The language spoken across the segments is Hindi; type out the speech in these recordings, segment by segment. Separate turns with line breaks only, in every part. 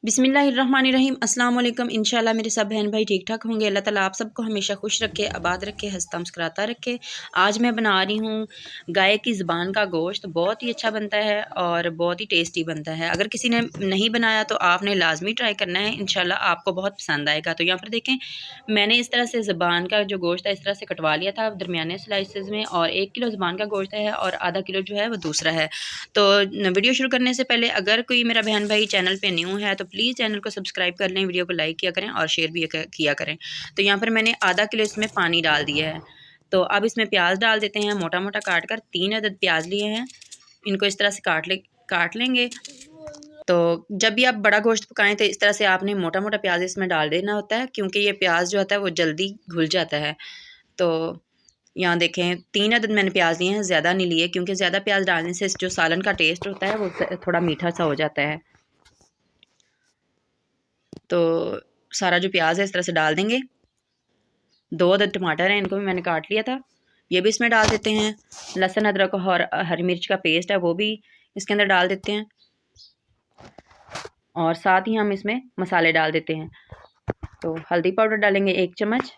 बिस्मिल्लाहिर्रहमानिर्रहीम अस्सलाम वालेकुम। इंशाल्लाह मेरे सब बहन भाई ठीक ठाक होंगे। अल्लाह ताला आप सबको हमेशा खुश रखे, आबाद रखे, हंसता मुस्कुराता रखे। आज मैं बना रही हूँ गाय की ज़बान का गोश्त। बहुत ही अच्छा बनता है और बहुत ही टेस्टी बनता है। अगर किसी ने नहीं बनाया तो आपने लाजमी ट्राई करना है, इंशाल्लाह आपको बहुत पसंद आएगा। तो यहाँ पर देखें, मैंने इस तरह से ज़बान का जो गोश्त है इस तरह से कटवा लिया था दरमियाने स्लाइसेस में, और 1 किलो ज़बान का गोश्त है और आधा किलो जो है वो दूसरा है। तो वीडियो शुरू करने से पहले अगर कोई मेरा बहन भाई चैनल पे न्यू है तो प्लीज़ चैनल को सब्सक्राइब कर लें, वीडियो को लाइक किया करें और शेयर भी किया करें। तो यहाँ पर मैंने आधा किलो इसमें पानी डाल दिया है। तो अब इसमें प्याज डाल देते हैं, मोटा मोटा काट कर 3 अदद प्याज लिए हैं। इनको इस तरह से काट लेंगे। तो जब भी आप बड़ा गोश्त पकाएं तो इस तरह से आपने मोटा मोटा प्याज इसमें डाल देना होता है, क्योंकि ये प्याज जो होता है वो जल्दी घुल जाता है। तो यहाँ देखें 3 अदद मैंने प्याज लिए हैं, ज़्यादा नहीं लिए, क्योंकि ज़्यादा प्याज डालने से जो सालन का टेस्ट होता है वो थोड़ा मीठा सा हो जाता है। तो सारा जो प्याज है इस तरह से डाल देंगे। 2 अदद टमाटर हैं, इनको भी मैंने काट लिया था, ये भी इसमें डाल देते हैं। लहसुन अदरक और हरी मिर्च का पेस्ट है वो भी इसके अंदर डाल देते हैं, और साथ ही हम इसमें मसाले डाल देते हैं। तो हल्दी पाउडर डालेंगे 1 चम्मच,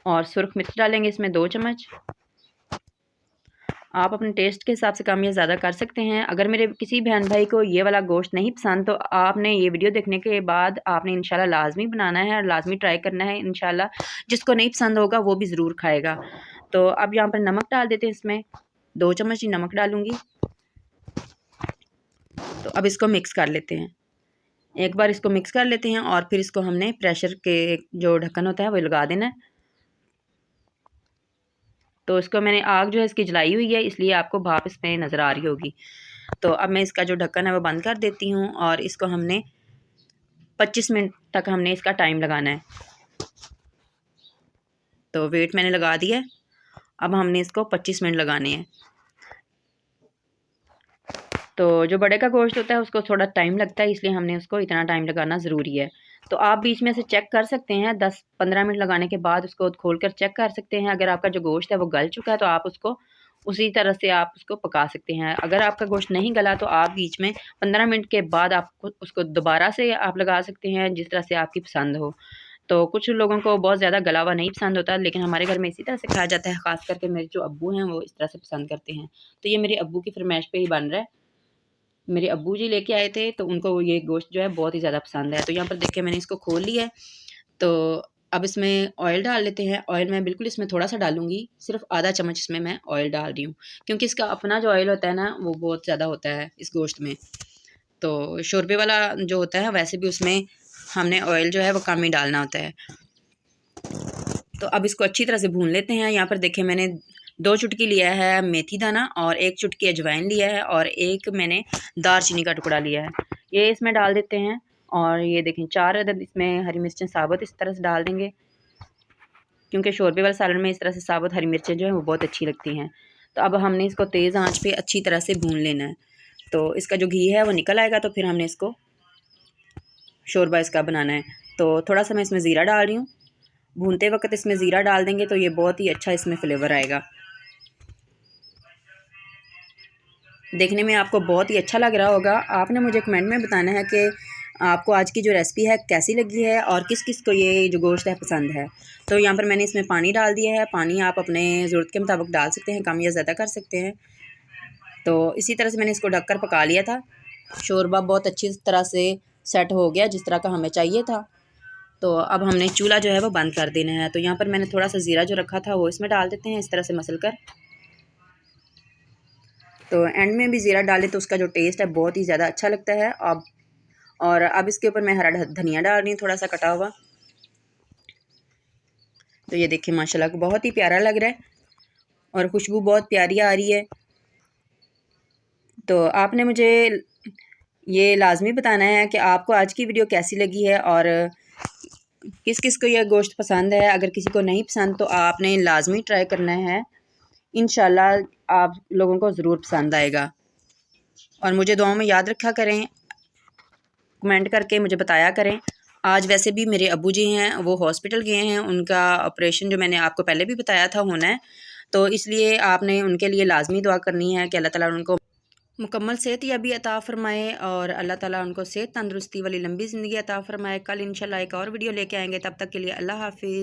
और सुरख मिर्च डालेंगे इसमें 2 चम्मच। आप अपने टेस्ट के हिसाब से कम या ज़्यादा कर सकते हैं। अगर मेरे किसी बहन भाई को ये वाला गोश्त नहीं पसंद तो आपने ये वीडियो देखने के बाद आपने इंशाल्लाह लाजमी बनाना है और लाजमी ट्राई करना है। इंशाल्लाह जिसको नहीं पसंद होगा वो भी ज़रूर खाएगा। तो अब यहाँ पर नमक डाल देते हैं, इसमें 2 चम्मच ही नमक डालूँगी। तो अब इसको मिक्स कर लेते हैं, एक बार इसको मिक्स कर लेते हैं और फिर इसको हमने प्रेशर के जो ढक्कन होता है वो लगा देना है। तो इसको मैंने आग जो है इसकी जलाई हुई है, इसलिए आपको भाप इसमें नज़र आ रही होगी। तो अब मैं इसका जो ढक्कन है वो बंद कर देती हूँ, और इसको हमने 25 मिनट तक हमने इसका टाइम लगाना है। तो वेट मैंने लगा दिया है, अब हमने इसको 25 मिनट लगाने हैं। तो जो बड़े का गोश्त होता है उसको थोड़ा टाइम लगता है, इसलिए हमने उसको इतना टाइम लगाना ज़रूरी है। तो आप बीच में से चेक कर सकते हैं, 10-15 मिनट लगाने के बाद उसको खोल कर चेक कर सकते हैं। अगर आपका जो गोश्त है वो गल चुका है तो आप उसको उसी तरह से आप उसको पका सकते हैं। अगर आपका गोश्त नहीं गला तो आप बीच में 15 मिनट के बाद आपको उसको दोबारा से आप लगा सकते हैं, जिस तरह से आपकी पसंद हो। तो कुछ लोगों को बहुत ज़्यादा गला हुआ नहीं पसंद होता, लेकिन हमारे घर में इसी तरह से खाया जाता है। ख़ास करके मेरे जो अब्बू हैं वो इस तरह से पसंद करते हैं। तो ये मेरे अब्बू की फरमाइश पे ही बन रहा है, मेरे अब्बू जी लेके आए थे तो उनको ये गोश्त जो है बहुत ही ज़्यादा पसंद है। तो यहाँ पर देखिए मैंने इसको खोल लिया है। तो अब इसमें ऑयल डाल लेते हैं। ऑयल मैं बिल्कुल इसमें थोड़ा सा डालूँगी, सिर्फ आधा चम्मच इसमें मैं ऑयल डाल रही हूँ, क्योंकि इसका अपना जो ऑयल होता है ना वो बहुत ज़्यादा होता है इस गोश्त में। तो शोरबे वाला जो होता है वैसे भी उसमें हमने ऑयल जो है वो कम ही डालना होता है। तो अब इसको अच्छी तरह से भून लेते हैं। यहाँ पर देखें मैंने 2 चुटकी लिया है मेथी दाना, और 1 चुटकी अजवाइन लिया है, और 1 मैंने दालचीनी का टुकड़ा लिया है, ये इसमें डाल देते हैं। और ये देखें 4 अदद इसमें हरी मिर्चें साबुत इस तरह से डाल देंगे, क्योंकि शोरबे वाले सालन में इस तरह से साबुत हरी मिर्चें जो हैं वो बहुत अच्छी लगती हैं। तो अब हमने इसको तेज़ आंच पे अच्छी तरह से भून लेना है। तो इसका जो घी है वो निकल आएगा, तो फिर हमने इसको शोरबा इसका बनाना है। तो थोड़ा सा मैं इसमें ज़ीरा डाल रही हूँ। भूनते वक्त इसमें ज़ीरा डाल देंगे तो ये बहुत ही अच्छा इसमें फ्लेवर आएगा। देखने में आपको बहुत ही अच्छा लग रहा होगा। आपने मुझे कमेंट में बताना है कि आपको आज की जो रेसिपी है कैसी लगी है और किस किस को ये जो गोश्त है पसंद है। तो यहाँ पर मैंने इसमें पानी डाल दिया है। पानी आप अपने ज़रूरत के मुताबिक डाल सकते हैं, कम या ज़्यादा कर सकते हैं। तो इसी तरह से मैंने इसको ढककर पका लिया था। शोरबा बहुत अच्छी तरह से सेट हो गया, जिस तरह का हमें चाहिए था। तो अब हमने चूल्हा जो है वो बंद कर देना है। तो यहाँ पर मैंने थोड़ा सा ज़ीरा जो रखा था वो इसमें डाल देते हैं, इस तरह से मसल कर। तो एंड में भी ज़ीरा डालें तो उसका जो टेस्ट है बहुत ही ज़्यादा अच्छा लगता है। अब इसके ऊपर मैं हरा धनिया डाल रही हूँ, थोड़ा सा कटा हुआ। तो ये देखिए माशाल्लाह बहुत ही प्यारा लग रहा है और खुशबू बहुत प्यारी आ रही है। तो आपने मुझे ये लाजमी बताना है कि आपको आज की वीडियो कैसी लगी है और किस किस को यह गोश्त पसंद है। अगर किसी को नहीं पसंद तो आपने लाजमी ट्राई करना है, इंशाल्लाह आप लोगों को ज़रूर पसंद आएगा। और मुझे दुआओं में याद रखा करें, कमेंट करके मुझे बताया करें। आज वैसे भी मेरे अब्बू जी हैं वो हॉस्पिटल गए हैं, उनका ऑपरेशन जो मैंने आपको पहले भी बताया था होना है, तो इसलिए आपने उनके लिए लाजमी दुआ करनी है कि अल्लाह ताला उनको मुकम्मल सेहत याबी अता फ़रमाए और अल्लाह ताला उनको सेहत तंदुरुस्ती वाली लंबी ज़िंदगी अता फ़रमाए। कल इंशाल्लाह एक और वीडियो लेके आएंगे, तब तक के लिए अल्लाह हाफ़िज़।